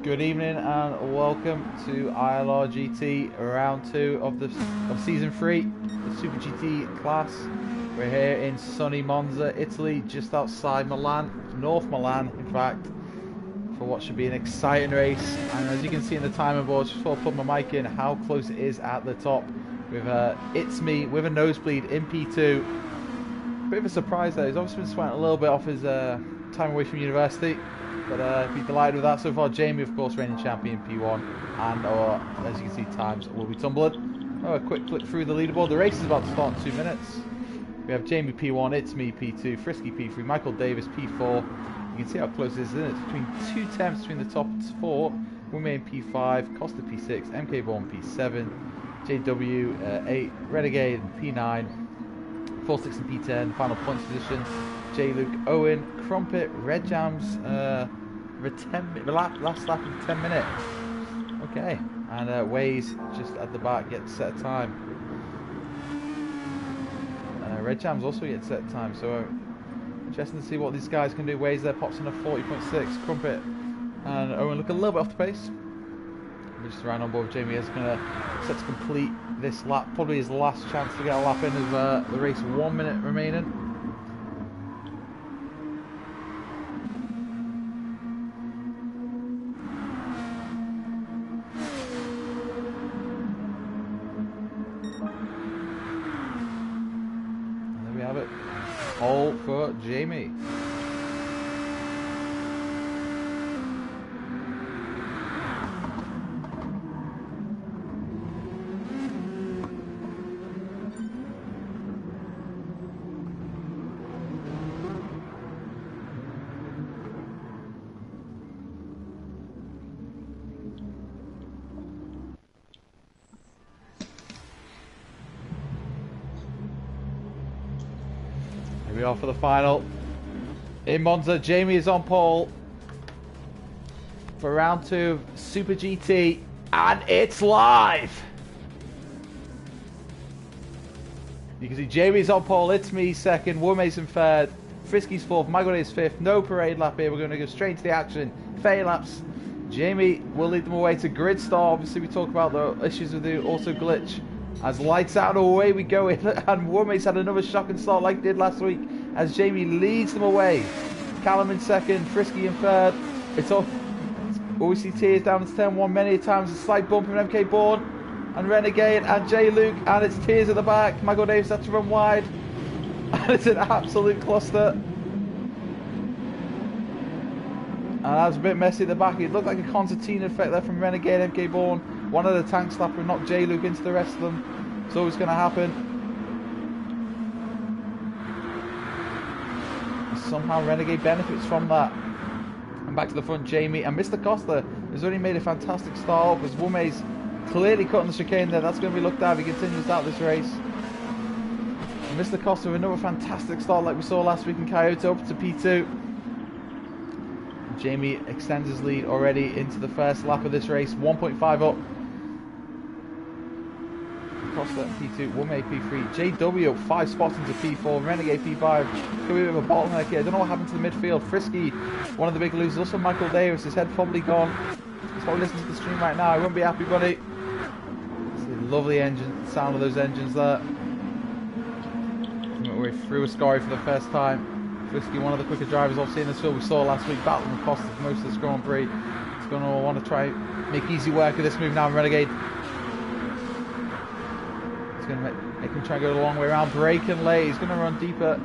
Good evening and welcome to ILRGT round 2 of season 3, the Super GT class. We're here in sunny Monza, Italy, just outside Milan, North Milan in fact, for what should be an exciting race. And as you can see in the timing board, just before I put my mic in, how close it is at the top with It's Me with a nosebleed in P2. Bit of a surprise there. He's obviously been sweating a little bit off his time away from university. But be delighted with that so far. Jamie, of course, reigning champion P1, and as you can see, times will be tumbling. A quick flick through the leaderboard. The race is about to start in 2 minutes. We have Jamie P1, It's Me P2, Frisky P3, Michael Davis P4. You can see how close it is, isn't it? It's between 2 tenths between the top 4. Women P5, Costa P6, MK Born P7, JW 8, Renegade P9, 4, 6 and P10. Final points position. J. Luke, Owen, Crumpet, Red Jams, last lap in 10 minutes. Okay, and Waze just at the back gets set time. Red Jams also gets set time, so interesting to see what these guys can do. Waze there pops in a 40.6. Crumpet and Owen look a little bit off the pace. We're just around on board with Jamie is going to set to complete this lap, probably his last chance to get a lap in of the race. 1 minute remaining. All for Jamie. We are for the final in Monza. Jamie is on pole for round 2 of Super GT, and it's live. You can see Jamie's on pole, It's Me second, Womason third, Frisky's fourth, Michael is fifth. No parade lap here. We're going to go straight into the action. Fair laps. Jamie will lead them away to grid start. Obviously, we talk about the issues with the auto glitch. As lights out, away we go, and Womace had another shocking start like did last week, as Jamie leads them away. Callum in second, Frisky in third. It's off. Always see tears down to 10-1 many times. A slight bump from MK Born and Renegade and J. Luke, and it's tears at the back. Michael Davis had to run wide, and it's an absolute cluster. And that was a bit messy at the back. It looked like a concertina effect there from Renegade, MK Born. One of the tank slapper knocked J. Luke into the rest of them. It's always going to happen. Somehow Renegade benefits from that. And back to the front, Jamie and Mr. Costa has already made a fantastic start up as Womace clearly cutting the chicane there. That's going to be looked at if he continues out this race. And Mr. Costa with another fantastic start like we saw last week in Coyote, up to P2. Jamie extends his lead already into the first lap of this race. 1.5 up. Costa P2, Womace P3, JW 5 spots into P4, Renegade P5. Could be a bit of a bottleneck here. I don't know what happened to the midfield. Frisky, one of the big losers. Also Michael Davis, his head probably gone. He's probably listening to the stream right now. I won't be happy, buddy. See the lovely engine, sound of those engines there. We're through a scory for the first time. Frisky, one of the quicker drivers I've seen in this field. We saw last week battling with Costa for most of this Grand Prix. He's going to want to try make easy work of this move now. Renegade. He's going to make him try and go the long way around. Braking late. He's going to run deeper.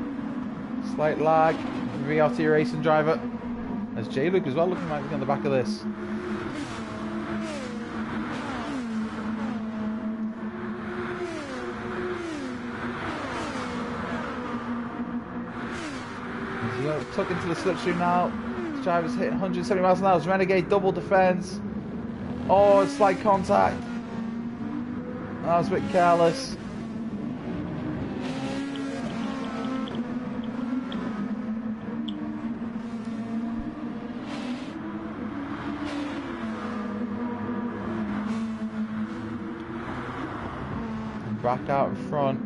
Slight lag. VRT racing driver. There's J. Luke as well, looking like he's on the back of this. Tuck into the slipstream now. This driver's hitting 170 miles an hour. Renegade double defense. Oh, slight contact. That was a bit careless. And back out in front.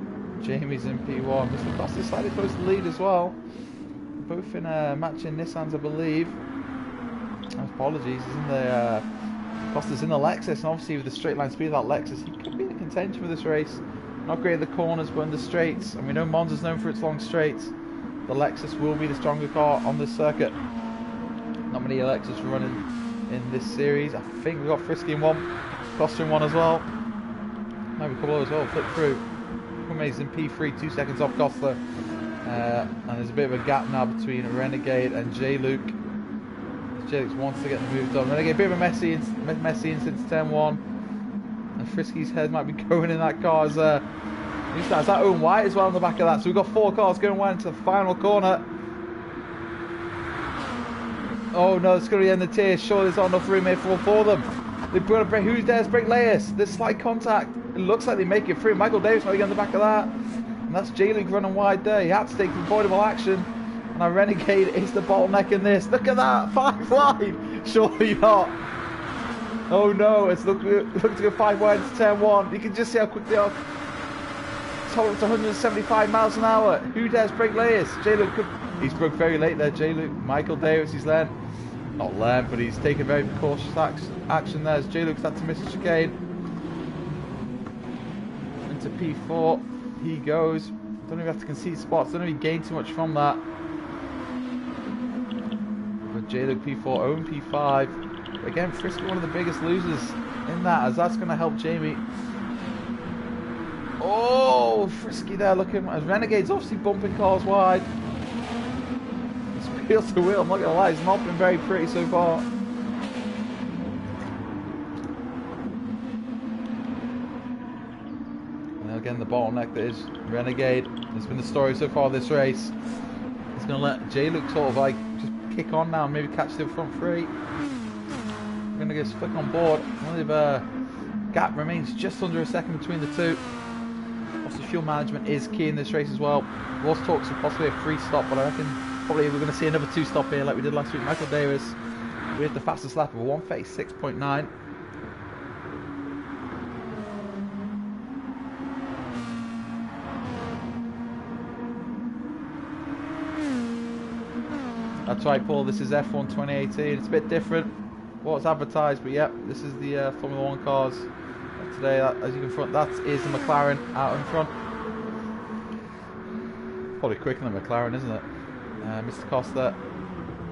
Jamie's in P1. Mr. Costa's slightly close to the lead as well. Both in matching Nissans, I believe. Apologies, he's in the Costa's in the Lexus, and obviously with the straight line speed of that Lexus, he could be in contention for this race. Not great at the corners, but in the straights, and we know Monza's known for its long straights. The Lexus will be the stronger car on this circuit. Not many Lexus running in this series. I think we've got Frisky in one, Costa in one as well. Maybe a couple of as well, flip through. He's in P3, 2 seconds off Costa. And there's a bit of a gap now between Renegade and J-Luke. J-Luke wants to get the move done. Renegade, a bit of a messy in turn 1. And Frisky's head might be going in that car as that Owen White as well on the back of that. So we've got 4 cars going wide into the final corner. Oh no, it's going to be in the tier. Sure, there's not enough room here for all 4 of them. They've got to break. Who dares break Laius? There's slight contact. It looks like they make it through. Michael Davis might be on the back of that. And that's J-Luke running wide there. He had to take avoidable action. And our Renegade is the bottleneck in this. Look at that. 5 wide. Surely not. Oh no, it's looking to go 5 wide into turn 1. You can just see how quick they are. Top up to 175 miles an hour. Who dares break Laius? J-Luke could. He's broke very late there, J-Luke. Michael Davis, he's learned. Not learned, but he's taken very cautious action there as J-Luke's had to miss the chicane. Into P4 he goes. Don't even have to concede spots. Don't even gain too much from that. But J-Luke P4, Owen P5. But again, Frisky one of the biggest losers in that, as that's going to help Jamie. Oh, Frisky there looking as Renegade's obviously bumping cars wide. It's wheel to wheel, I'm not going to lie, it's not been very pretty so far. Again, the bottleneck that is Renegade. It's been the story so far this race. He's going to let J-Luke sort of like just kick on now and maybe catch the front 3. We're going to get flick on board. The gap remains just under a second between the 2. Obviously, fuel management is key in this race as well. There was talks of possibly a 3 stop, but I reckon probably we're going to see another 2 stop here like we did last week. Michael Davis with the fastest lap of 1:36.9. That's right, Paul, this is F1 2018. It's a bit different what's advertised, but yep, this is the Formula 1 cars today. As you can front, that is the McLaren out in front. Probably quicker than the McLaren, isn't it? Mr. Costa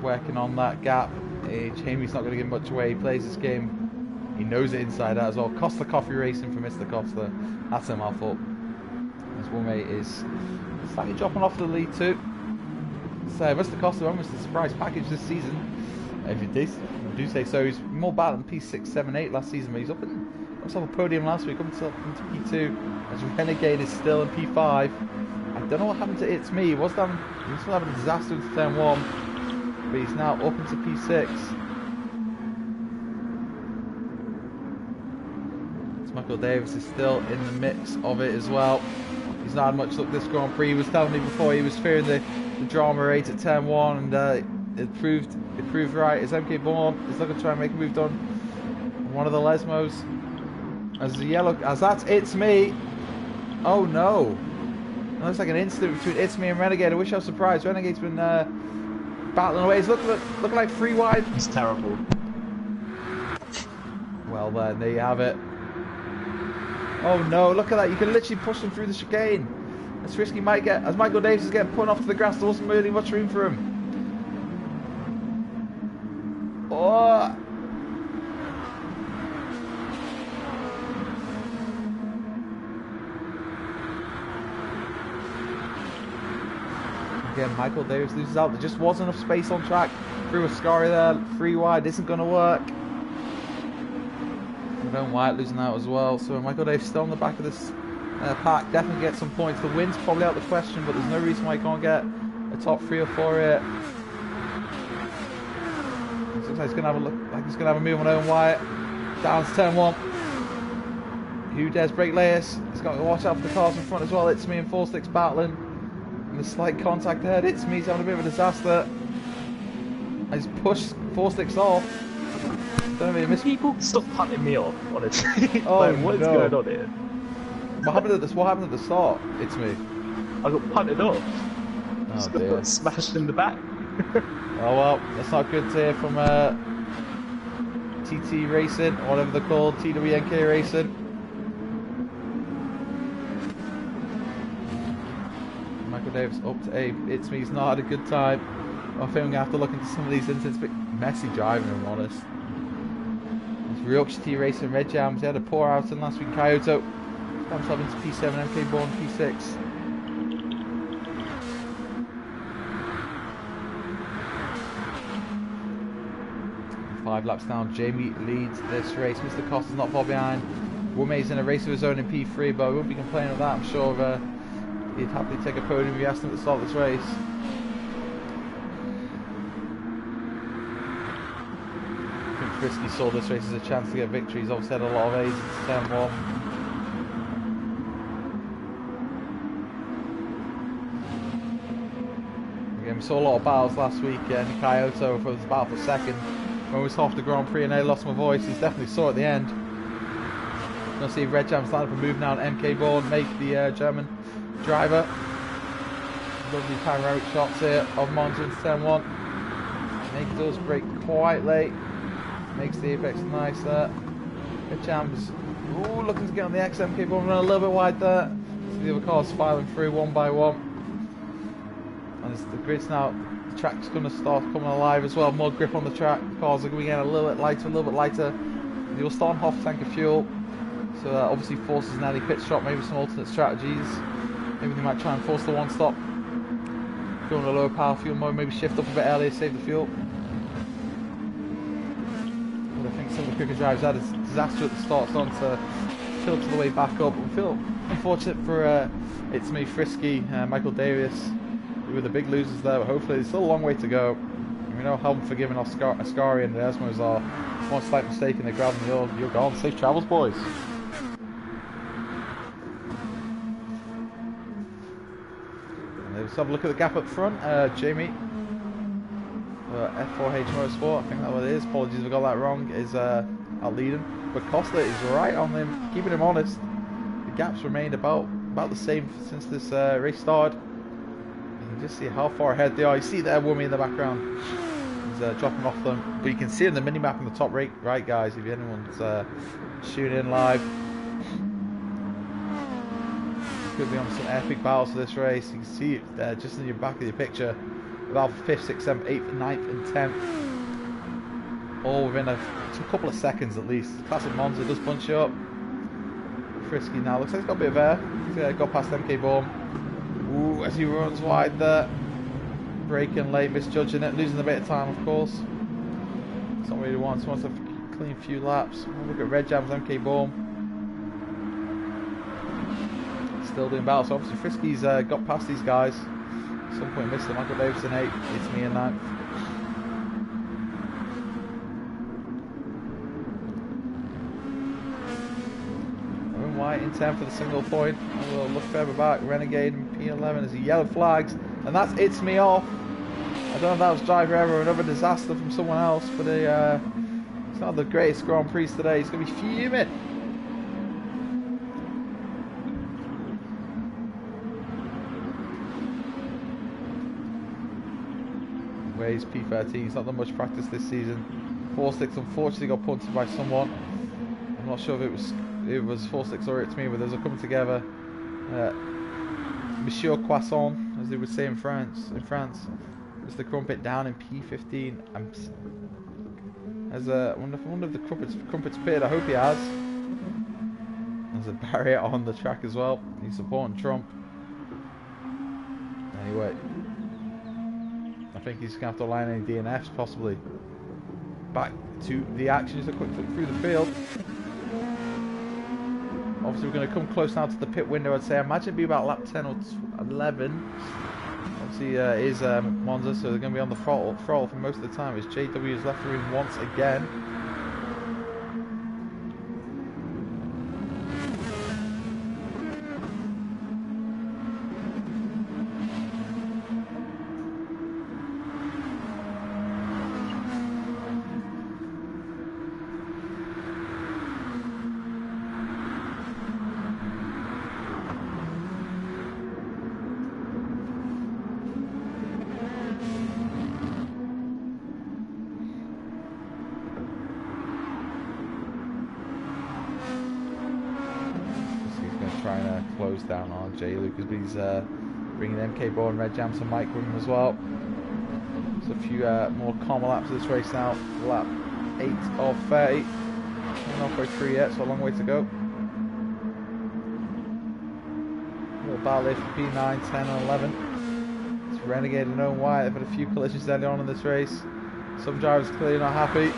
working on that gap. Jamie's not going to give much away. He plays this game. He knows it inside out as well. Costa Coffee Racing for Mr. Costa. That's a mouthful. His roommate is slightly dropping off the lead too. So Mr. Costa almost a surprise package this season, if you do say so. He's more bad than P6, 7, 8 last season, but he's up in himself a podium last week, up into P2, as Renegade is still in P5. I don't know what happened to It's Me. He was still having a disaster into turn 1, but he's now up into P6. So Michael Davis is still in the mix of it as well. He's not had much luck this Grand Prix. He was telling me before he was fearing the drama rate at turn 1, and it proved right. As MK Bourne is looking to try and make a move done on one of the Lesmos. As the yellow, as that's It's Me. Oh no! It looks like an incident between It's Me and Renegade. I wish I was surprised. Renegade's been battling away. He's looking like 3 wide. It's terrible. Well then, there you have it. Oh no! Look at that. You can literally push him through the chicane. As Frisky might get, as Michael Davis is getting put off to the grass, there wasn't really much room for him. Oh! Again, Michael Davis loses out. There just wasn't enough space on track. Through a Scary there, 3 wide, isn't going to work. Owen White losing out as well. So Michael Davis still on the back of this pack, definitely get some points. The win's probably out of the question, but there's no reason why he can't get a top 3 or 4 here. Looks like he's gonna have a look, like he's gonna have a move on Owen White. Down to turn 1. Who dares break Laius? He's got to watch out for the cars in front as well. It's Me and 4 Sticks battling. And the slight contact ahead. It's Me, he's having a bit of a disaster. He's pushed 4 Sticks off. Don't really miss. People stop punting me off, honestly. Oh, like, what's going on here? What happened at the start? It's Me. I got punted off. Oh Just dear. got smashed in the back. Oh well, that's not good to hear from TT Racing, whatever they're called, TWNK Racing. Michael Davis up to 8. It's me, he's not had a good time. I think I'm going to have to look into some of these incidents. A bit messy driving, if I'm honest. It's ILRGT Racing, Red Jams. They had a poor outing last week. Kyoto got himself into P7, MK Born P6. 5 laps down, Jamie leads this race. Mr. Costa's not far behind. Wome's in a race of his own in P3, but I won't be complaining of that. I'm sure he'd happily take a podium if you asked him at the start of this race. I think Frisky saw this race as a chance to get victory. He's obviously had a lot of A's in turn 1. Again, we saw a lot of battles last week in Kyoto for this battle for second. When we was half the Grand Prix and I lost my voice, he's definitely saw at the end. Gonna see Red Jam's line up and move now, and MK Born make the German driver. Lovely panoramic shots here of Monza into turn 1. Make does break quite late. Makes the apex nice there. Red Jam's looking to get on the X. MK Born running a little bit wide there. So the other cars filing through one by one. And the grid's now. The track's going to start coming alive as well. More grip on the track. The cars are going in a little bit lighter. You'll start on half tank of fuel. So that obviously forces an early pit stop. Maybe some alternate strategies. Maybe they might try and force the one stop. Go on a lower power fuel mode. Maybe shift up a bit earlier, save the fuel. But I think some of the quicker drives had a disaster at the start. Starting to tilt to the way back up. I feel unfortunate for It's Me, Frisky, Michael Davis. We were the big losers there, but hopefully there's still a long way to go. And we know how unforgiving Ascari and the Esmos are. One slight mistake in the grab and you're gone. Safe travels, boys. And let's have a look at the gap up front. Jamie, F4H Motorsport, I think that's what it is. Apologies if I got that wrong. Is out leading, but Costa is right on him, keeping him honest. The gaps remained about the same since this race started. You can just see how far ahead they are. You see there, Woomy in the background. He's dropping off them. But you can see in the mini-map in the top right, guys, if anyone's tuning in live. Could be on some epic battles for this race. You can see it there, just in your back of your picture. About 5th, 6th, 7th, 8th, 9th and 10th. All within a couple of seconds at least. Classic Monza does punch you up. Frisky now. Looks like he's got a bit of air. He's got past MK Born. Ooh, as he runs wide there. Braking late, misjudging it, losing a bit of time, of course. That's not what he wants. He wants a clean few laps. We'll look at Red Jam's MK Born. Still doing battle. So obviously Frisky's got past these guys. At some point missed them. Michael Davis in 8th. It's me in 9th. White in 10th for the single point. And we'll look further back. Renegade in P11 as he yellow flags. And that's It's Me off. I don't know if that was driver error or another disaster from someone else, but it's not the greatest Grand Prix today. He's going to be fuming. Ways P13. He's not done much practice this season. 4-6 unfortunately got punted by someone. I'm not sure if it was 4-6 or It's Me, but those are coming together. Monsieur Croissant, as they would say in France. Mr. Crumpet down in P15. I wonder if the Crumpet's pitted. I hope he has. There's a barrier on the track as well. He's supporting Trump. Anyway, I think he's going to have to line any DNFs possibly. Back to the action. Just a quick look through the field. Obviously we're going to come close now to the pit window, I'd say. I imagine it'd be about lap 10 or 11. Obviously it is Monza, so they're going to be on the throttle for most of the time. As JW has left the room once again. down on J. Lucas, but he's bringing MK Ball and Red Jams and Mike with him as well. So a few more calmer laps of this race now. Lap 8 of 30. We're not halfway through yet, so a long way to go. A little battle here for P9, 10 and 11. It's Renegade and Owen White. They've had a few collisions early on in this race. Some drivers clearly not happy.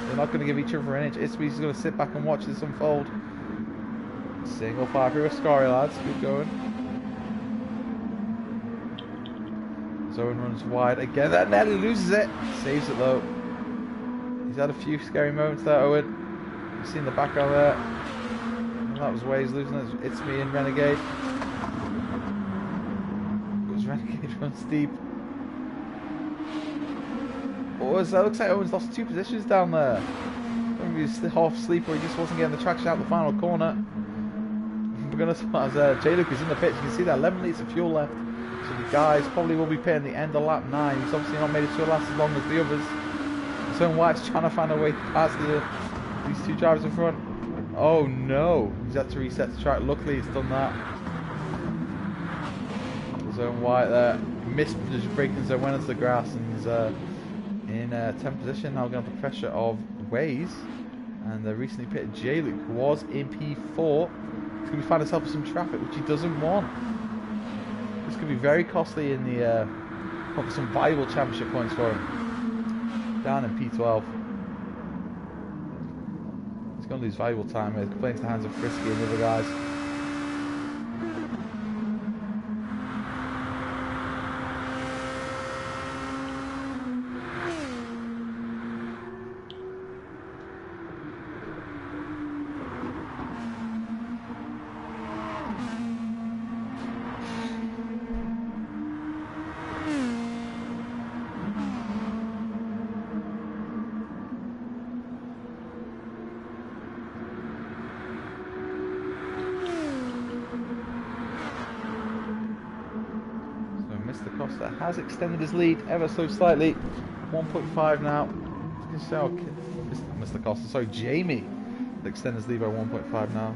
They're not going to give each other an inch. Isbee's going to sit back and watch this unfold. Single fire through a Scary, lads. Good going. Owen runs wide again. That nearly loses it. Saves it though. He's had a few scary moments there, Owen. You've seen the background there. And that was where he's losing it. It's me and Renegade. Because Renegade runs deep. Oh, so it looks like Owen's lost 2 positions down there. Maybe he's half asleep or he just wasn't getting the traction out the final corner. We're going to, as J. Luke is in the pit, you can see that 11 litres of fuel left. So the guys probably will be pitting the end of lap 9. He's obviously not made it to last as long as the others. So White's trying to find a way past these 2 drivers in front. Oh no, he's had to reset the track. Luckily he's done that. Zone White there missed the braking zone, went into the grass, and is in 10th position. Now going to the pressure of Waze. And the recently pitted J. Luke was in P4. He's going to find himself with some traffic, which he doesn't want. This could be very costly in the probably some valuable championship points for him. Down in P12. He's going to lose valuable time here. Playing to the hands of Frisky and the other guys. Costa has extended his lead ever so slightly. 1.5 now. Mr. Costa, sorry, Jamie extended his lead by 1.5 now.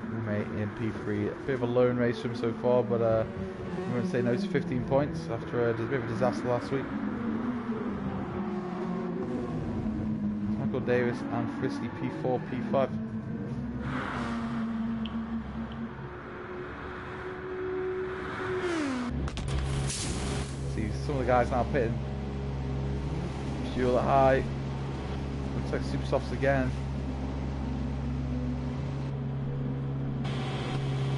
Roommate in P3. A bit of a lone race for him so far, but I'm going to say no to 15 points after a bit of a disaster last week. Michael Davis and Frisky P4, P5. Some of the guys now pitting. Fuel at high. Looks like super softs again.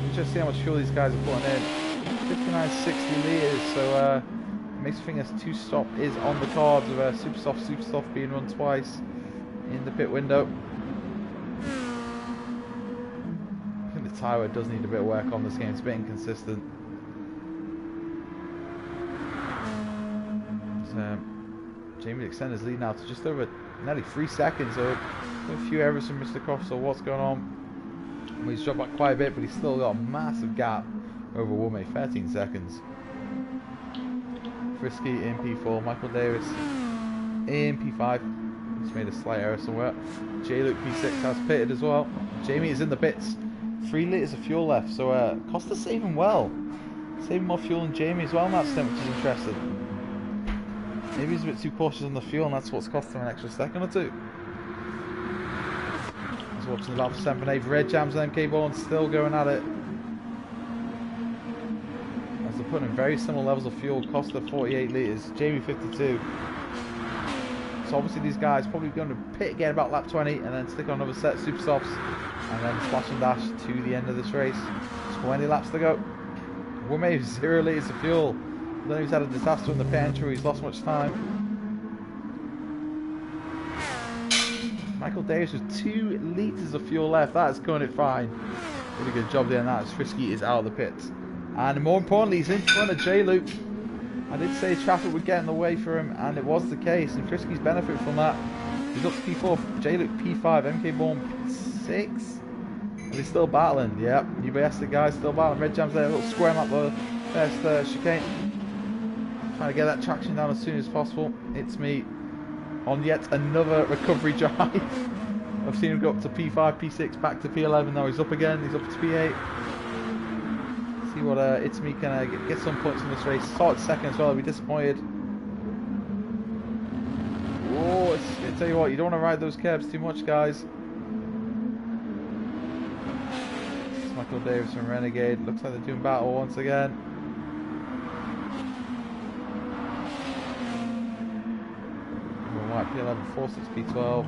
Interesting how much fuel these guys are putting in. 59.60 litres, so it makes me think this 2-stop is on the cards with a super soft being run twice in the pit window. I think the tyre does need a bit of work on this game. It's a bit inconsistent. Jamie extended his lead now to just over nearly 3 seconds, so a few errors from Mr. Croft, so what's going on? Well, he's dropped back quite a bit, but he's still got a massive gap over Woolmate, 13 seconds. Frisky in P4, Michael Davis in P5. He's made a slight error somewhere. J. Luke P6 has pitted as well. Jamie is in the pits. 3 litres of fuel left, so Costa's saving well. Saving more fuel than Jamie as well in that stint, which is interesting. Maybe he's a bit too cautious on the fuel, and that's what's cost him an extra second or 2. He's watching the lap for 7 and 8. Red Jams and MK Ball still going at it. As they're putting in very similar levels of fuel. Costa 48 litres, Jamie 52. So obviously these guys probably going to pit again about lap 20 and then stick on another set of super softs and then splash and dash to the end of this race. 20 laps to go. Woolmate 0 litres of fuel. Then he's had a disaster in the pit entry, he's lost much time. Michael Davis with 2 litres of fuel left, that is going it fine. Really good job there, and that is Frisky is out of the pits. And more importantly, he's in front of J. Luke. I did say traffic would get in the way for him, and it was the case, and Frisky's benefit from that. He's up to P4, J. Luke P5, MK Bourne P6. And he's still battling, yep. UBS, the guys still battling. Red Jam's there, a little square up the first chicane. Trying to get that traction down as soon as possible. It's me on yet another recovery drive. I've seen him go up to P5, P6, back to P11. Now he's up again. He's up to P8. See what It's Me can get some points in this race. Started second as well. I'll be disappointed. Oh, I tell you what, you don't want to ride those curbs too much, guys. It's Michael Davis and Renegade. Looks like they're doing battle once again. White P11, 46, P12.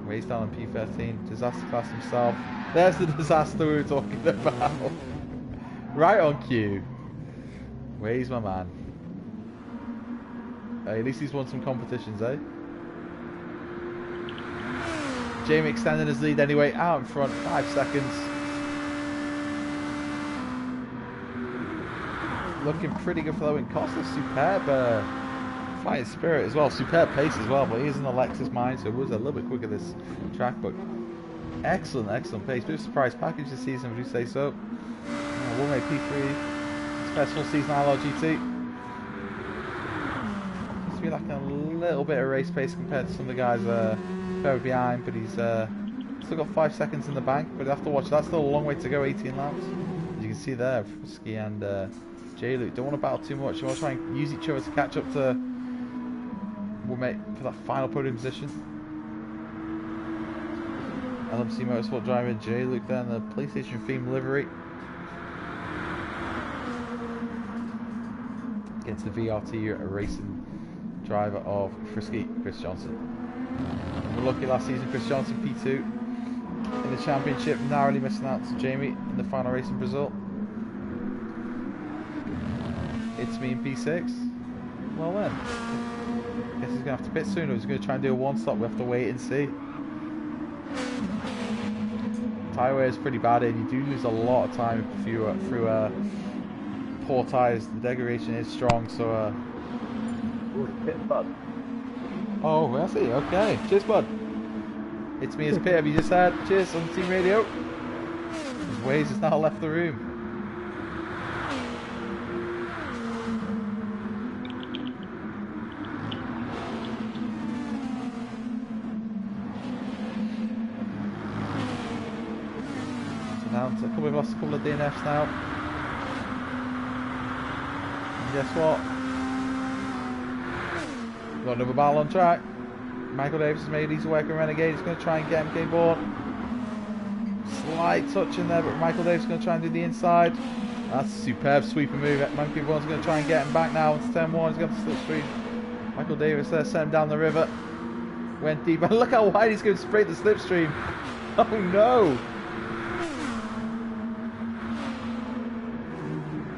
Race down on P13. Disaster class himself. There's the disaster we were talking about. Right on cue. Where's my man? At least he's won some competitions, eh? Jamie extending his lead anyway, out in front, 5 seconds. Looking pretty good for that win. Costa's superb fighting spirit as well, superb pace as well, but he's in the Lexus mine, so it was a little bit quicker this track, but excellent, excellent pace. Bit of surprise package this season, would you say so? One way P3, his first full season ILRGT. Seems to be like a little bit of race pace compared to some of the guys further behind, but he's still got 5 seconds in the bank, but you have to watch, that's still a long way to go, 18 laps. As you can see there, Frisky and J-Luke don't want to battle too much, they want to try and use each other to catch up to Woolmate for that final podium position. LMC Motorsport driver J-Luke there in the PlayStation themed livery. Against the VRT racing driver of Frisky, Chris Johnson. And we're lucky last season, Chris Johnson P2 in the championship, narrowly missing out to Jamie in the final race in Brazil. It's Me in P6. Well then, guess he's going to have to pit soon, or he's going to try and do a one stop. We have to wait and see. Tyre wear is pretty bad and you do lose a lot of time through poor tyres. The degradation is strong, so Pit bud. oh, I see. Okay, cheers, bud. It's Me as Pit. Have you just heard? Cheers on team radio. His Waze has now left the room. We've lost a couple of DNFs now. And guess what? We've got another battle on track. Michael Davis has made his work on Renegade. He's going to try and get MK board. Slight touch in there, but Michael Davis is going to try and do the inside. That's a superb sweeper move. MK board's going to try and get him back now into turn 1. He's got the slipstream. Michael Davis there sent him down the river. Went deep. And look how wide he's going to spray the slipstream. Oh no!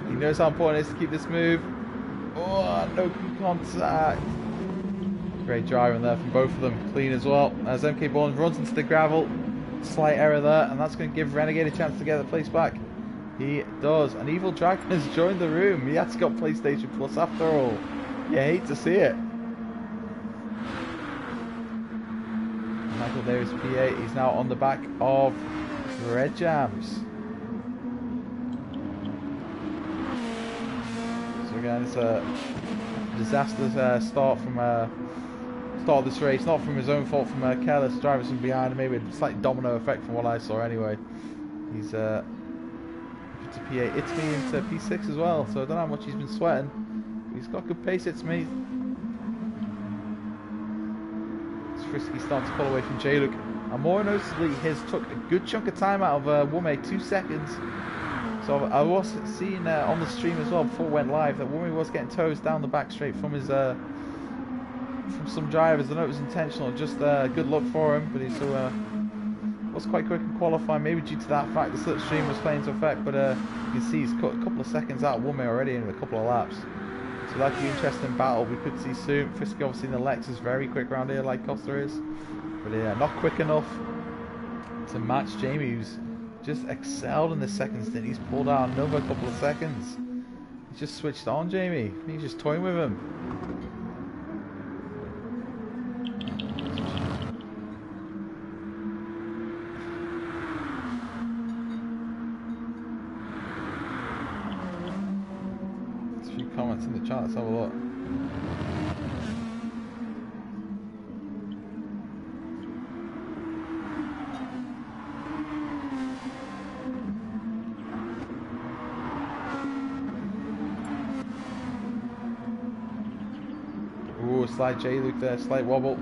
He knows how important it is to keep this move. Oh, no contact. Great driving there from both of them. Clean as well. As MK Bourne runs into the gravel. Slight error there, and that's going to give Renegade a chance to get the place back. He does. And Evil Dragon has joined the room. He has got PlayStation Plus after all. You hate to see it. Michael Davis P8. He's now on the back of Red Jams. Again, it's a disastrous start from start of this race, not from his own fault, from careless drivers from behind, and maybe a slight domino effect from what I saw anyway. He's to P8, It's Me into P6 as well, so I don't know how much he's been sweating. He's got good pace, It's Me. It's Frisky starting to pull away from J-Luke. And more noticeably, his took a good chunk of time out of Woolmate, 2 seconds. So I was seeing on the stream as well before it went live that Woolmate was getting toes down the back straight from his from some drivers. I know it was intentional, just good luck for him, but he was quite quick in qualifying, maybe due to that fact the slipstream was playing into effect, but you can see he's cut a couple of seconds out of Woolmate already in a couple of laps. So that could be an interesting battle we could see soon. Frisky obviously in the Lexus, very quick around here like Costa is, but yeah, not quick enough to match Jamie, who's just excelled in the second stint. He's pulled out another couple of seconds. He's just switched on, Jamie. He's just toying with him. There's a few comments in the chat. Let's have a look. slight J-loop there, slight wobble.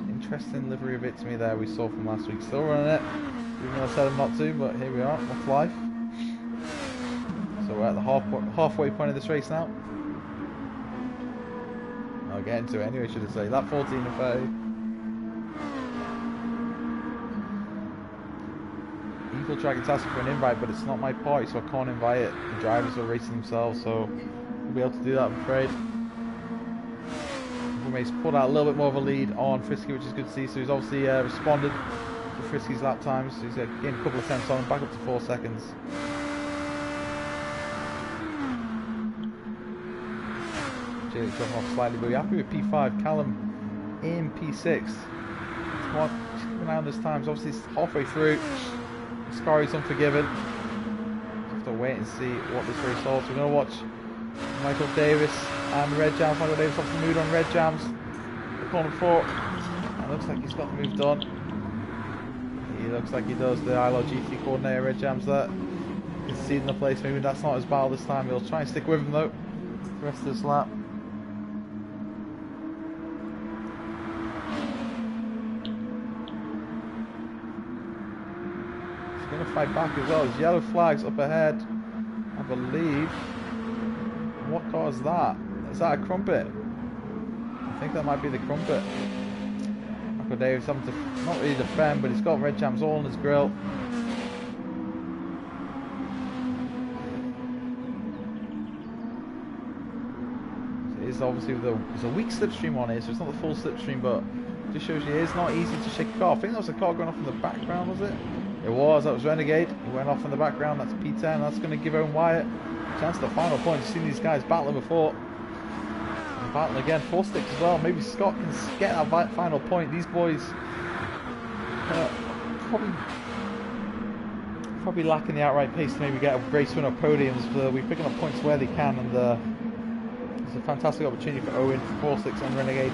Interesting livery of it to me there we saw from last week. Still running it, even though I said him not to, but here we are, that's life. So we're at the halfway point of this race now. I'll get into it anyway, should I say. Lap 14 and 30. Eagle Track is asking for an invite, but it's not my party, so I can't invite it. The drivers are racing themselves, so we'll be able to do that, I'm afraid. He's put out a little bit more of a lead on Frisky, which is good to see. So he's obviously responded to Frisky's lap times. So he's gained a couple of tenths on him, back up to 4 seconds. Jay's dropping off slightly, but we're happy with P5. Callum in P6. Come around this time. So obviously it's halfway through. Scari's unforgiven. Just have to wait and see what this race holds. We're going to watch Michael Davis and Red Jams. Michael Davis off the mood on Red Jams. Corner 4. And looks like he's got the move done. He looks like he does. The ILRGT coordinator, Red Jams there. He's seeding the place. Maybe that's not his battle this time. He'll try and stick with him though. The rest of this lap. He's going to fight back as well. There's yellow flags up ahead, I believe. What car is that? Is that a Crumpet? I think that might be the Crumpet. Michael Davis having to not really defend, but he's got Red Jams all on his grill. So it is obviously there's a weak slipstream on here, so it's not the full slipstream, but it just shows you it's not easy to shake a car. I think that was a car going off in the background, was it? It was. That was Renegade. He went off in the background. That's P10. That's going to give Owen Wyatt chance at the final point. You've seen these guys battling before. And battling again. 4 sticks as well. Maybe Scott can get that final point. These boys probably lacking the outright pace to maybe get a race win or podiums. We're picking up points where they can, and it's a fantastic opportunity for Owen, 4 sticks and Renegade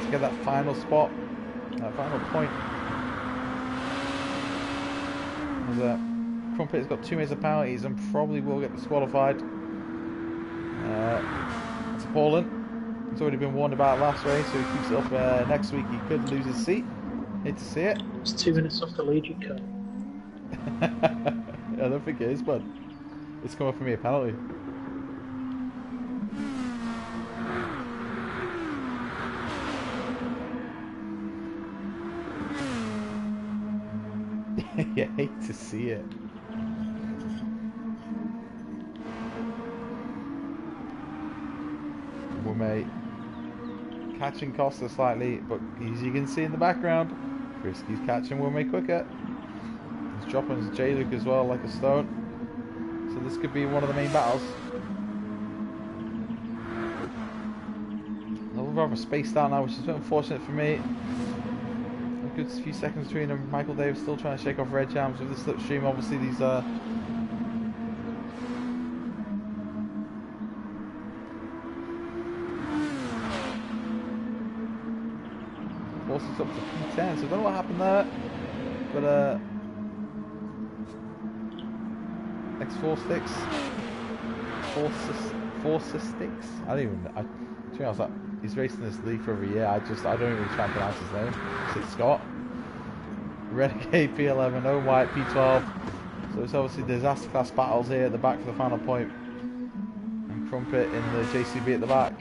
to get that final spot, that final point. Crumpet has got 2 major penalties and probably will get disqualified. That's appalling. He's already been warned about last race, so he keeps it up. Next week he could lose his seat. Hate to see it. It's 2 minutes off the lead, you can. I don't think it is, but it's coming for me a penalty. Yeah, hate to see it. Mate, catching Costa slightly, but as you can see in the background, Frisky's catching Wilmay quicker. He's dropping his J-Luke as well like a stone. So this could be one of the main battles. A little rather spaced out now, which is a bit unfortunate for me. A good few seconds between them. Michael Davis still trying to shake off Red Jams with the slipstream. Obviously these forces up to P10, so I don't know what happened there, but X4 sticks, Forza sticks. I don't even. To be honest, he's racing this league for every year. I don't even try and pronounce his name. It's Scott. Renegade P11, Owen White P12. So it's obviously disaster class battles here at the back for the final point, and Crumpet in the JCB at the back.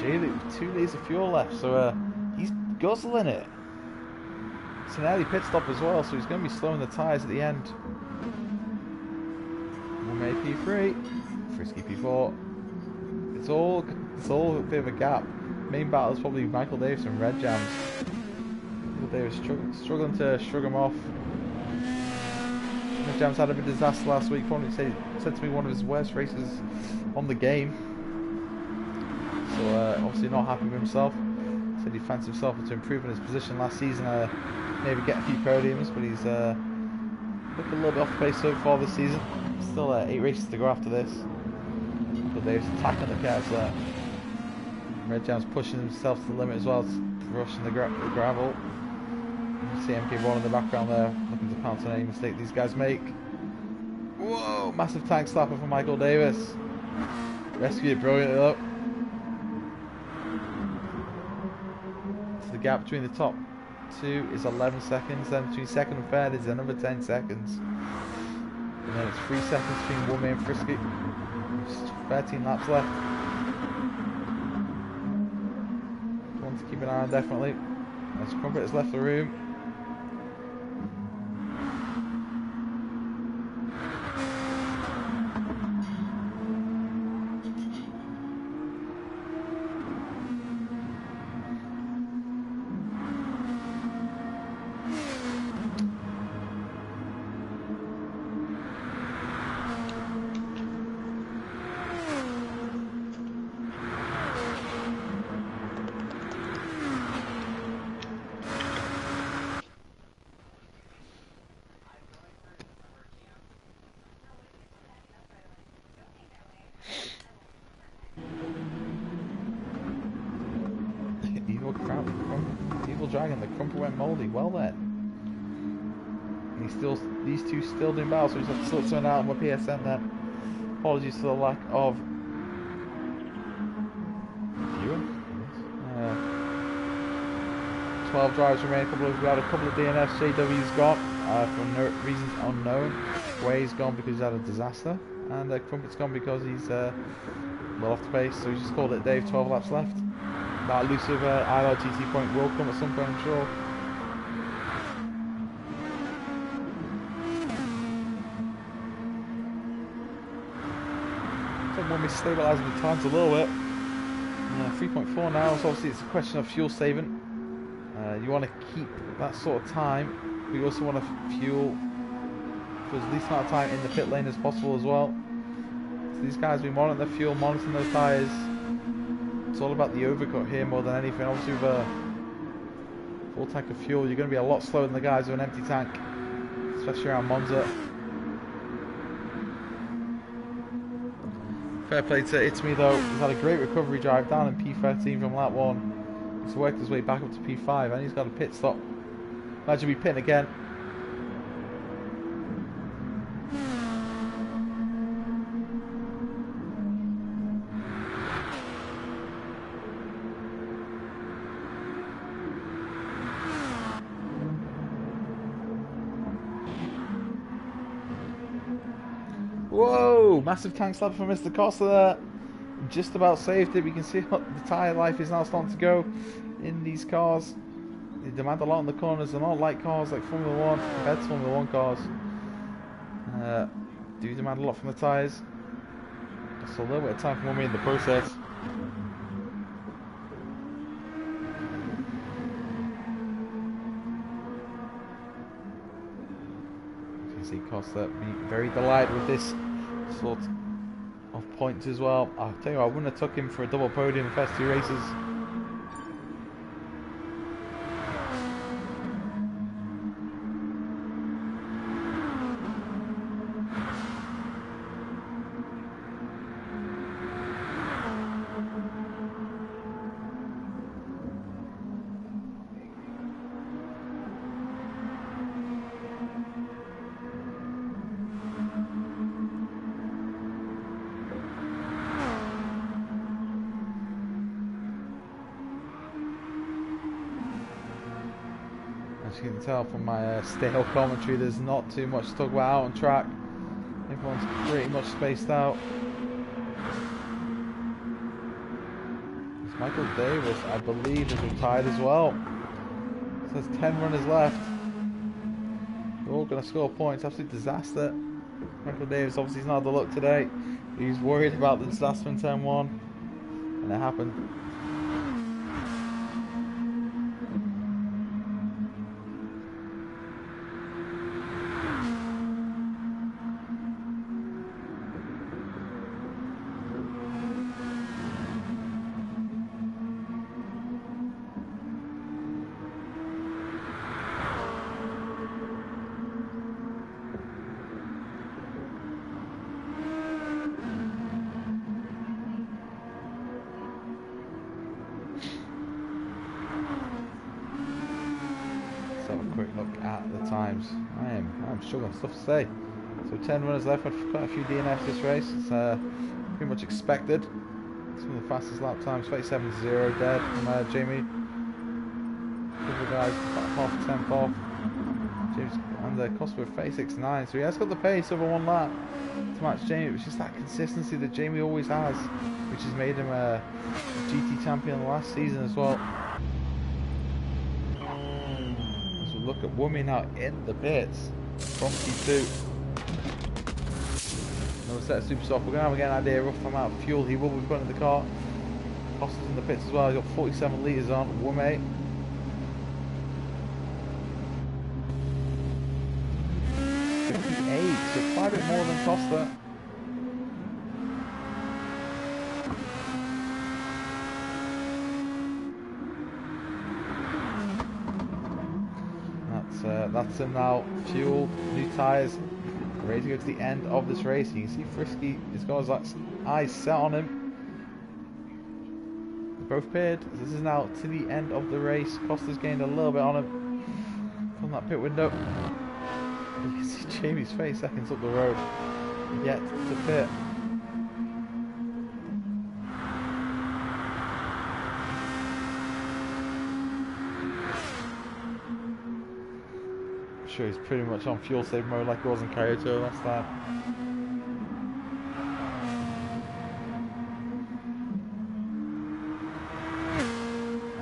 J-Luke, 2 litres of fuel left, so he's guzzling it. It's an early pit stop as well, so he's going to be slowing the tyres at the end. Wilmay P3, Frisky P4. It's all a bit of a gap. Main battle is probably Michael Davis and Red Jams. Michael Davis struggling to shrug him off. Red Jams had a bit of disaster last week. Probably said to me one of his worst races on the game. So obviously not happy with himself. Said he fancied himself to improve in his position last season, maybe get a few podiums, but he's looking a little bit off pace so far this season. Still 8 races to go after this. Michael Davis attacking the cars there. Red Jam's pushing himself to the limit as well, rushing the gravel. You see MK1 in the background there, looking to pounce on any mistake these guys make. Whoa! Massive tank slapper from Michael Davis. Rescued it brilliantly though. So the gap between the top two is 11 seconds, then between second and third is another 10 seconds. And then it's 3 seconds between Woolme and Frisky. Just 13 laps left. One to keep an eye on definitely. As Crumpet has left the room. Evil Dragon, the Crumper went mouldy. Well then. And these two still doing battle, so we just have to sort something out on my PSN then. Apologies for the lack of viewing. 12 drives remain. We had a couple of DNFs. JW's gone for reasons unknown. Way's gone because he's had a disaster, and Crumpet's gone because he's well off the pace. So we just called it Dave. 12 laps left. That elusive ILRGT point will come at some point, I'm sure. So when we're stabilising the times a little bit. 3.4 now, so obviously it's a question of fuel saving. You want to keep that sort of time, but you also want to fuel for as least amount of time in the pit lane as possible as well. So these guys have been monitoring their fuel, monitoring those tyres. It's all about the overcut here more than anything. Obviously with a full tank of fuel, you're going to be a lot slower than the guys with an empty tank, especially around Monza. Fair play to It's Me though. He's had a great recovery drive down in P13 from lap 1. He's worked his way back up to P5 and he's got a pit stop. Imagine we pitting again. Whoa! Massive tank slap from Mr. Costa there. Just about saved it. We can see the tyre life is now starting to go in these cars. They demand a lot in the corners. They're not like cars like Formula 1 compared to Formula 1 cars. Do demand a lot from the tyres. Just a little bit of time for me in the process. You can see Costa be very delighted with this sort of points as well. I'll tell you what, I wouldn't have took him for a double podium in the first 2 races. As you can tell from my stale commentary, there's not too much to talk about out on track. Everyone's pretty much spaced out. It's Michael Davis, I believe, is retired as well. So there's 10 runners left. They're all going to score points. Absolute disaster. Michael Davis obviously is not the luck today. He's worried about the disaster in turn 1. And it happened. at the times. I'm struggling, stuff to say. So 10 runners left. I've got a few DNFs this race. It's pretty much expected. Some of the fastest lap times, 37.0 dead from Jamie. A couple of guys half a tenth off. James and the Cosper 36.9, so he has got the pace over one lap to match Jamie. It's just that consistency that Jamie always has, which has made him a GT champion last season as well. As we look at Wummy now in the pits from P2. Another set of super soft. We're going to get an idea rough amount of fuel he will be putting in the car. Costa's in the pits as well. He's got 47 litres on. Wummy. 58, so quite a bit more than Costa. That's him now. Fuel, new tyres, ready to go to the end of this race. You can see Frisky has got his eyes set on him. They're both paired. This is now to the end of the race. Costa's gained a little bit on him from that pit window. You can see Jamie's face seconds up the road, yet to pit. I'm sure he's pretty much on fuel save mode like he was in Kyoto last time.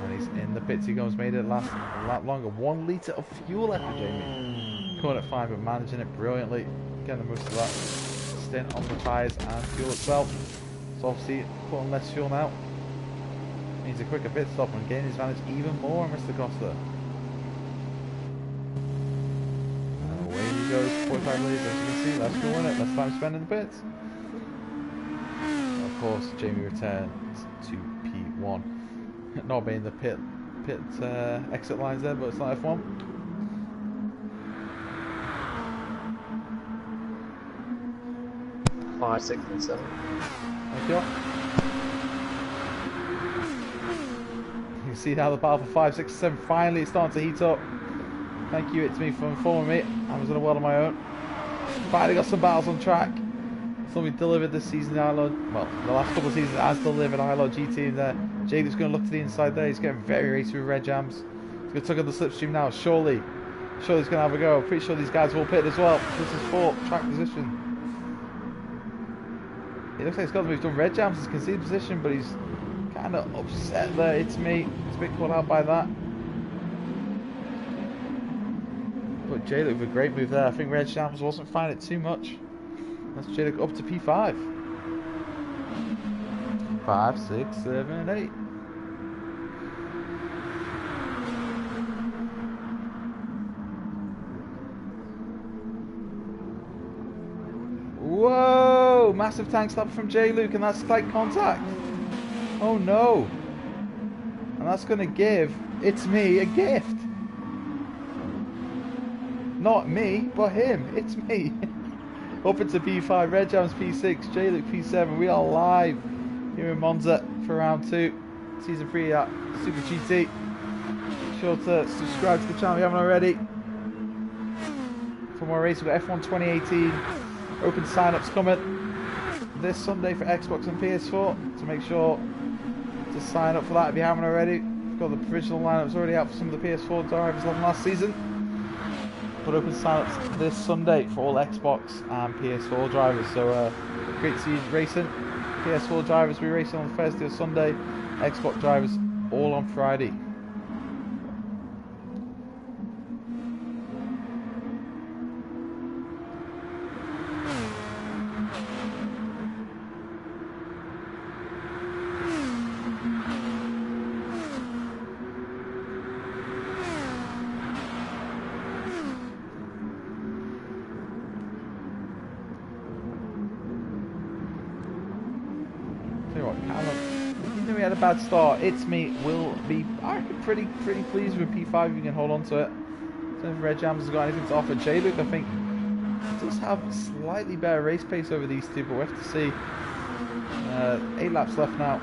And he's in the pits, he goes, made it last a lot longer. 1 litre of fuel left for Jamie. Caught it fine, but managing it brilliantly. Getting the most of that stint on the tyres and fuel itself. So obviously putting less fuel now means a quicker pit stop and gaining his advantage even more on Mr. Costa. And away he goes, 45 litres, as you can see, less fuel in it, less time spent in the pits. And of course, Jamie returns to P1. Not being the pit exit lines there, but it's not F1. Five, 6, and 7. Thank you. You can see how the battle for 5, 6, 7 finally is starting to heat up. Thank you, it's me for informing me. I was in a world on my own. Finally got some battles on track. Something delivered this season. Well, the last couple of seasons has delivered ILRGT, and there. Jacob's going to look to the inside there. He's getting very racy with red jams. He's going to tuck on the slipstream now. Surely he's going to have a go. Pretty sure these guys will pit as well. This is 4th track position. It looks like he's got them. He's done red jams, he's conceded position, but he's kind of upset there. It's me. It's a bit caught out by that. But J-Luke with a great move there. I think red jams wasn't finding it too much. That's J-Luke up to P5. 5, 6, 7, 8. Whoa! Massive tank slap from J-Luke, and that's slight contact. Oh no! And that's going to give It's Me a gift. Not me, but him. It's me. Up into P5, Red Jams P6, J-Luke P7. We are live here in Monza for round 2, season 3 at Super GT. Be sure to subscribe to the channel if you haven't already. For more races, we've got F1 2018. Open sign-ups coming this Sunday for Xbox and PS4, so make sure to sign up for that if you haven't already. We've got the provisional lineups already out for some of the PS4 drivers from last season. But open sign-ups this Sunday for all Xbox and PS4 drivers, so great to see you racing. PS4 drivers will be racing on Thursday or Sunday, Xbox drivers all on Friday. Even though we had a bad start, It's Me will be, I reckon, pretty pleased with P5 if you can hold on to it. So if Red Jams has got anything to offer, J-Luke, I think, does have slightly better race pace over these two, but we have to see. 8 laps left now.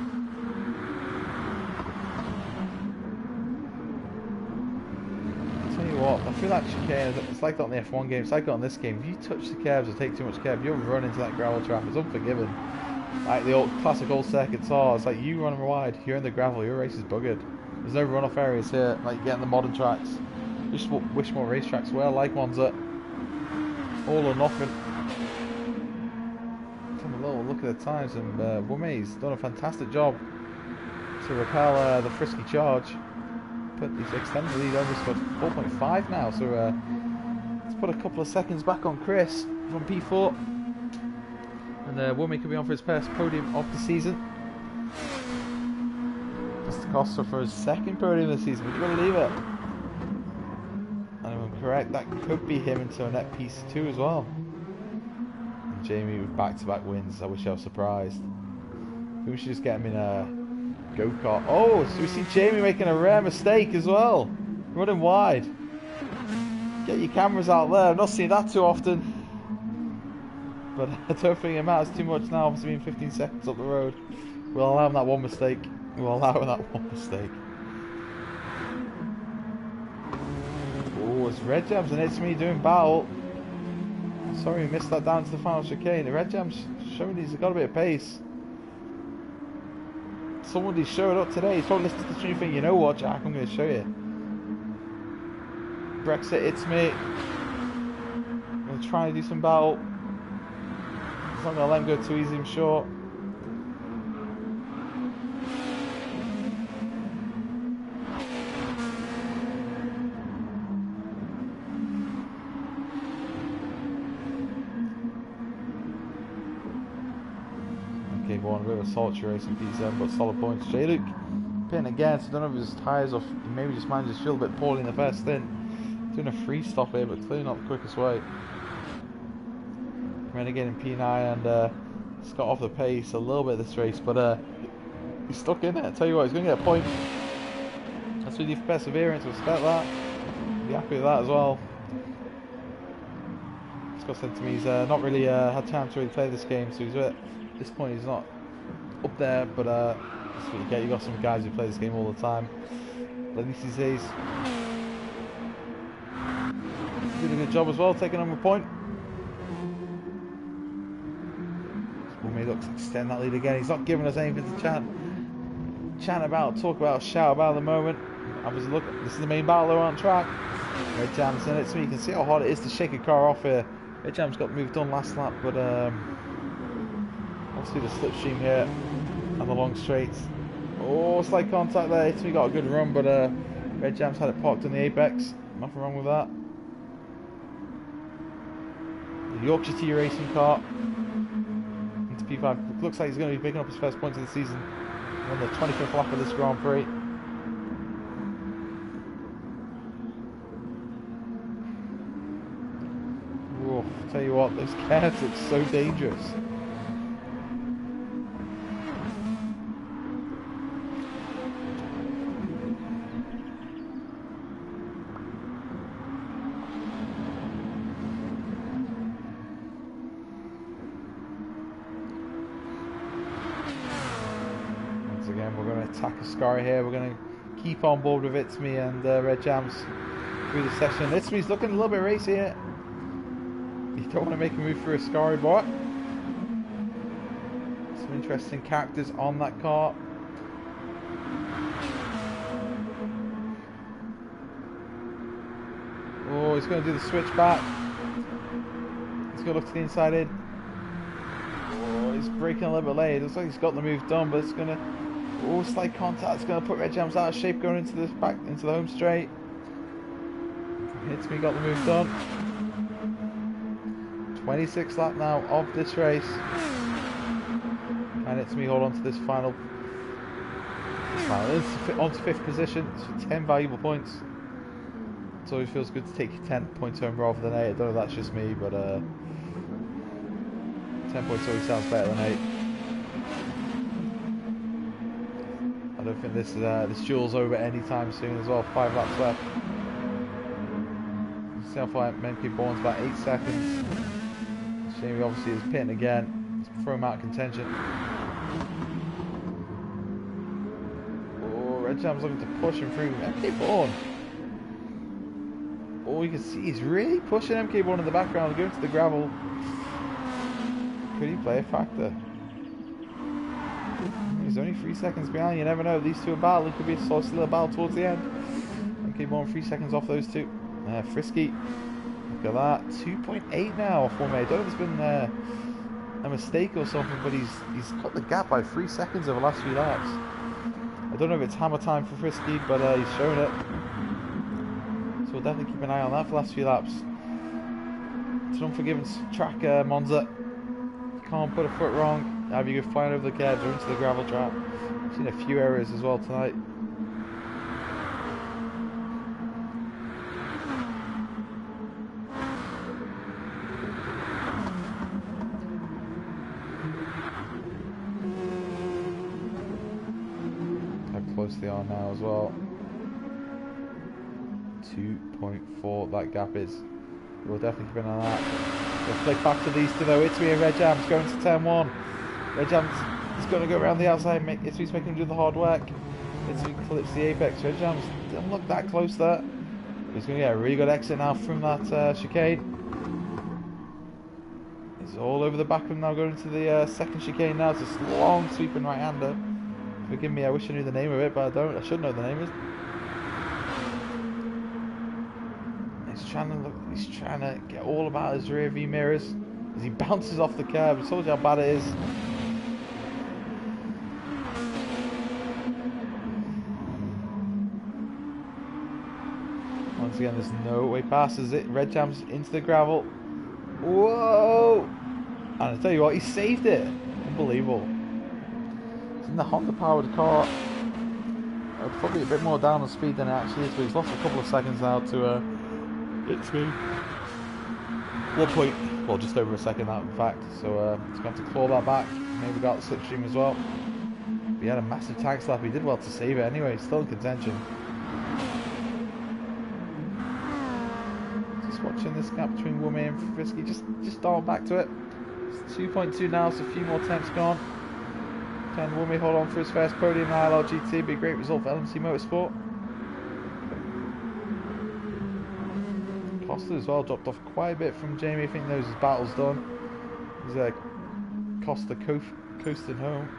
I'll tell you what, I feel with that chicane, it's like that on the F1 game, it's like that on this game. If you touch the curves or take too much curve, you'll run into that gravel trap. It's unforgiving. Like the old classic old circuits are, it's like you running wide, you're in the gravel, your race is buggered. There's no runoff areas here, like you get in the modern tracks. Just wish more racetracks were like Monza. All or nothing. Have a little look at the times, and Wome's done a fantastic job to repel the frisky charge. But he's extended the lead almost to 4.5 now, so let's put a couple of seconds back on Chris from P4. And Wome could be on for his first podium of the season. Just Costa for his second podium of the season, would you believe it? And if I'm correct, that could be him into a net piece 2 as well. And Jamie with back-to-back wins, I wish I was surprised. We should just get him in a go-kart. Oh, so we see Jamie making a rare mistake as well. Running wide. Get your cameras out there, I've not seen that too often. But I don't think it matters too much now, obviously being 15 seconds up the road. We'll allow him that one mistake. We'll allow him that one mistake. Oh, it's Red Jams and It's Me doing battle. Sorry we missed that down to the final chicane. The Red Jams showing he's got a bit of pace. Somebody showed up today. He's probably listening to the stream thinking, you know what, Jack, I'm going to show you. Brexit, It's Me. I'm going to try and do some battle. He's not going to let him go too easy, I'm sure. Okay, one a bit of a solitary race in P7, but solid points. J-Luke pitting again, so I don't know if his tyres off. He maybe just managed to feel a bit poorly in the first stint. Doing a free stop here, but clearly not the quickest way. Renegade in P9 and he's got off the pace a little bit this race, but he's stuck in it. I tell you what, he's going to get a point. That's really perseverance, I respect that. Be happy with that as well. Scott said to me he's not really had time to really play this game, so he's at this point he's not up there, but that's what you get. You got some guys who play this game all the time. But at least he says he's doing a good job as well, taking home a point. He looks to extend that lead again. He's not giving us anything to chant about, talk about, shout about at the moment. Obviously, look, this is the main battle on track. Red Jam's in it, so you can see how hard it is to shake a car off here. Red Jam's got moved on last lap, but obviously the slipstream here and the long straights. Oh, slight contact there. It's got a good run, but Red Jam's had it parked on the apex. Nothing wrong with that. The ILRGT racing car. P5 looks like he's going to be picking up his first points of the season on the 25th lap of this Grand Prix. Whoa, I'll tell you what, those curves look so dangerous. Again, we're going to attack Ascari here. We're going to keep on board with It's Me and Red Jams through the session. It's Me's looking a little bit racy here. You don't want to make a move through Ascari, but some interesting characters on that car. Oh, he's going to do the switch back. He's going to look to the inside in. Oh, he's braking a little bit late. It looks like he's got the move done, but it's going to... Oh, slight contact. It's going to put Red Jams out of shape going into this back into the home straight. It's Me got the move done. 26th lap now of this race, and It's Me hold on to this final. Onto 5th position for 10 valuable points. It always feels good to take your 10 points home rather than 8. I don't know if that's just me, but 10 points always sounds better than 8. I don't think this duel's over anytime soon as well. 5 laps left. See how far Menke Bourne's about 8 seconds. Jamie obviously is pitting again. Let's throw him out of contention. Oh, Red Jam's looking to push him through. Menke Bourne. Oh, all you can see, he's really pushing MK1 in the background, going to the gravel. Could he play a factor? He's only 3 seconds behind. You never know. These two are battling. It could be a saucy little battle towards the end. MK1 3 seconds off those two. Frisky. Look at that. 2.8 now off one mate. I don't know if it's been a mistake or something, but he's cut the gap by 3 seconds over the last few laps. I don't know if it's hammer time for Frisky, but he's shown it. So we'll definitely keep an eye on that for the last few laps. It's an unforgiving track, Monza. You can't put a foot wrong. Have you go flying over the curbs or into the gravel trap. I've seen a few errors as well tonight. How close they are now as well. 2.4 that gap is. We'll definitely keep an eye on that. We'll flick back to these two though. It's me and Red Jam's going to turn 1. Red Jam's is going to go around the outside. It's making him do the hard work. It's me clips the apex. Red Jam's didn't look that close there. He's going to get a really good exit now from that chicane. He's all over the back of him now, going to the second chicane now. It's this long sweeping right-hander. Forgive me, I wish I knew the name of it, but I don't. I should know the name of it. He's trying to get all about his rear view mirrors as he bounces off the curb. I told you how bad it is. Once again, there's no way passes it. Red Jam's into the gravel. Whoa! And I tell you what, he saved it. Unbelievable. It's in the Honda powered car. Probably a bit more down on speed than it actually is, but he's lost a couple of seconds now to it's me. 1 point, well, just over a second now, in fact. So he's going to have to claw that back. Maybe got the slipstream as well. But he had a massive tag slap. He did well to save it anyway. He's still in contention. Just watching this gap between Woomey and Frisky. Just dial back to it. It's 2.2 now, so a few more attempts gone. Can Woomey hold on for his first podium in ILRGT? Be a great result for LMC Motorsport. Costa as well dropped off quite a bit from Jamie. I think knows his battle's done. He's Costa coasting home.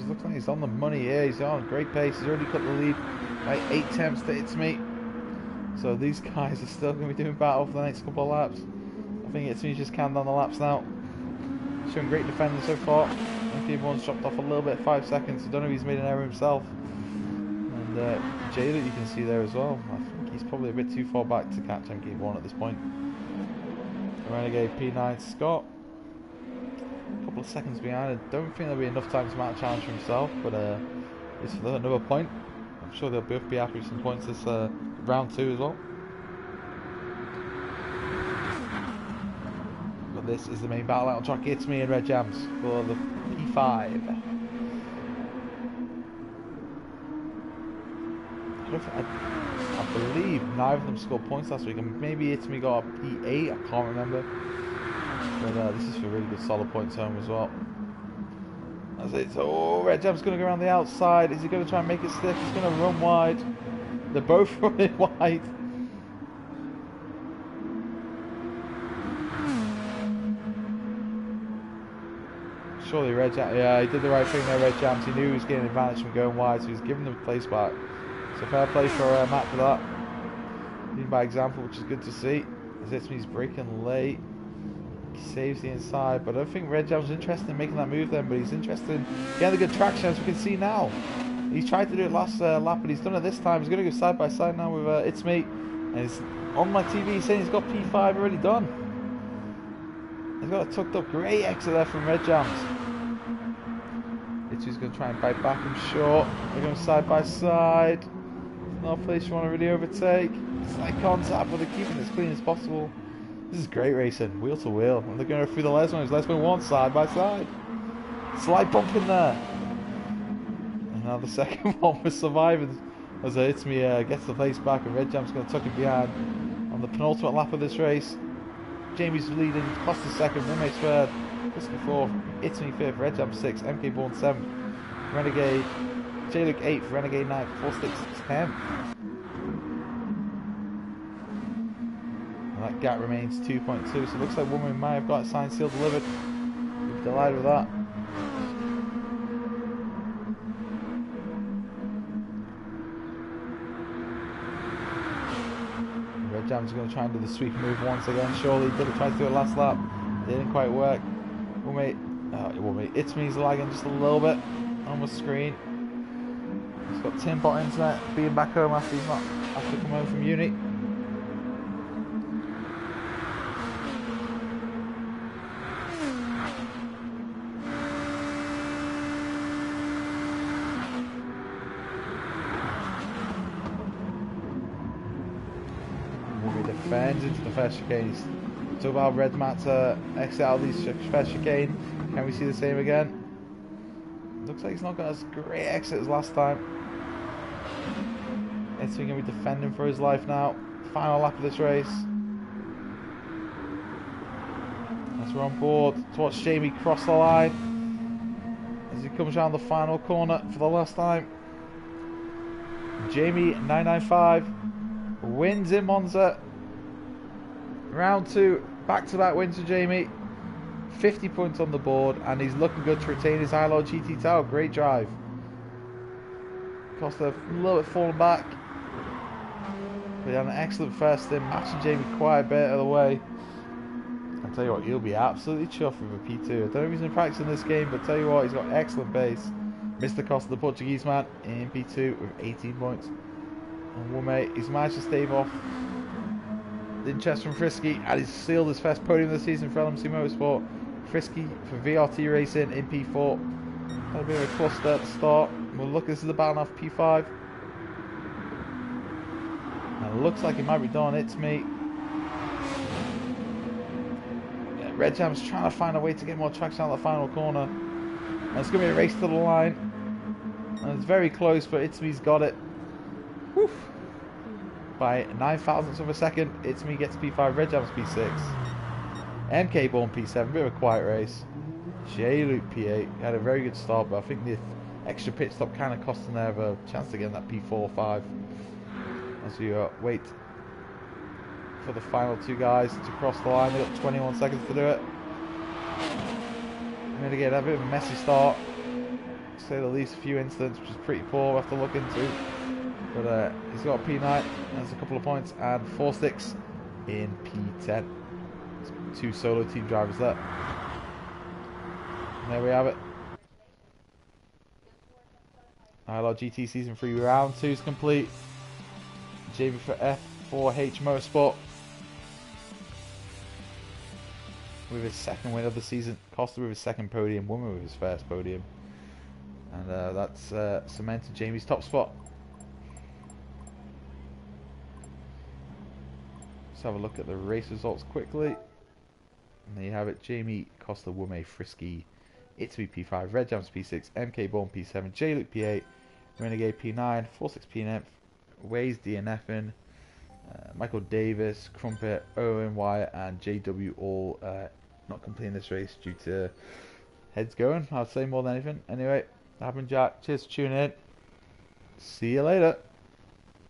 Looks like he's on the money here. He's on a great pace. He's already cut the lead by 8 attempts to It's Me. So these guys are still going to be doing battle for the next couple of laps. I think It's Me's just canned on the laps now. Showing great defending so far. I think everyone's dropped off a little bit, 5 seconds. I don't know if he's made an error himself. And Jay that you can see there as well. I think he's probably a bit too far back to catch MK1 at this point. Renegade P9 Scott. Couple of seconds behind. I don't think there'll be enough time to mount a challenge for himself, but it's for another point. I'm sure they'll both be happy with some points this round 2 as well. But this is the main battle out on track. It's me and Red Jams for the P5. I believe neither of them scored points last week, and maybe It's Me got a P8. I can't remember. But this is for really good solid points home as well. That's it. So Red Jam's going to go around the outside. Is he going to try and make it stiff? He's going to run wide. They're both running wide. Surely Red Jam, yeah, he did the right thing there, Red Jams. He knew he was getting an advantage from going wide, so he was giving them place back. So fair play for Matt for that. Leading by example, which is good to see. As It's Me's breaking late. He saves the inside, but I don't think Red Jam's interested in making that move then, but he's interested in getting the good traction, as we can see now. He's tried to do it last lap, but he's done it this time. He's going to go side by side now with It's Me. And it's on my TV saying he's got P5 already done. He's got a tucked up great exit there from Red Jams. It's Me's going to try and bite back him short. They're going side by side. No place you want to really overtake. Slight contact, but they're keeping it as clean as possible. This is great racing, wheel to wheel. And they're going through the Les Wings. Les Wing 1 side by side. Slight bump in there. And now the second one was surviving as it hits me, gets the place back, and Red Jam's going to tuck it behind on the penultimate lap of this race. Jamie's leading, Costa second, Womate's third, Whiskey fourth, Italy fifth, Red Jam sixth, MK Bourne seventh, Renegade, J-Luke eighth, Renegade ninth, 4-6 10th. And that gap remains 2.2, so it looks like Woman might have got it signed, sealed, delivered. We'll be delighted with that. Red Jam's going to try and do the sweep move once again. Surely did it, try to do it last lap. It didn't quite work. It's me's lagging just a little bit on the screen. He's got tin pot internet, being back home after coming home from uni. Defends into the first chicane. So about red mat to exit out of these first chicane. Can we see the same again? Looks like he's not got as great exit as last time. It's going to be defending for his life now. Final lap of this race. As we're on board to watch Jamie cross the line as he comes around the final corner for the last time. Jamie 995 wins in Monza. Round 2, back-to-back wins for Jamie. 50 points on the board, and he's looking good to retain his ILRGT title. Great drive. Costa a little bit falling back, but he had an excellent first stint, matching Jamie quite a bit of the way. I'll tell you what, he'll be absolutely chuffed with a P2. I don't know if he's in practice in this game, but tell you what, he's got excellent pace. Mr. Costa, the Portuguese man, in P2 with 18 points. And Womae, he's managed to stave off interest from Frisky, and he's sealed his first podium of the season for LMC Motorsport. Frisky for VRT Racing in P4. Had a bit of a cluster at the start. We'll look, this is the battle off P5. And it looks like it might be done. It's me. Yeah, Red Jam's trying to find a way to get more traction out of the final corner. And it's going to be a race to the line. And it's very close, but It's me's got it. Woof. By 9 thousandths of a second. It's me gets P5, Red Jam's P6. MK Bourne P7, bit of a quiet race. J-Luke P8, had a very good start, but I think the extra pit stop kind of cost him there of a chance to get in that P4 or 5. As we wait for the final two guys to cross the line. They've got 21 seconds to do it. I'm going to get a bit of a messy start, to say the least. A few incidents, which is pretty poor, we'll have to look into. But he's got a P9, that's a couple of points, and 4-6 in P10. Two solo team drivers there. And there we have it. ILRGT Season 3 Round 2 is complete. Jamie for F4H Motorsport with his second win of the season. Costa with his second podium. Woman with his first podium. And that's cemented Jamie's top spot. Let's have a look at the race results quickly. And there you have it. Jamie, Costa, Womae, Frisky, Itsby P5, Red Jams P6, MK Bourne P7, J-Luke P8, Renegade P9, 4-6 P9, Waze DNFing, Michael Davis, Crumpet, Owen Wyatt, and JW all not completing this race due to heads going, I'd say, more than anything. Anyway, that happened, Jack. Cheers for tuning in. See you later.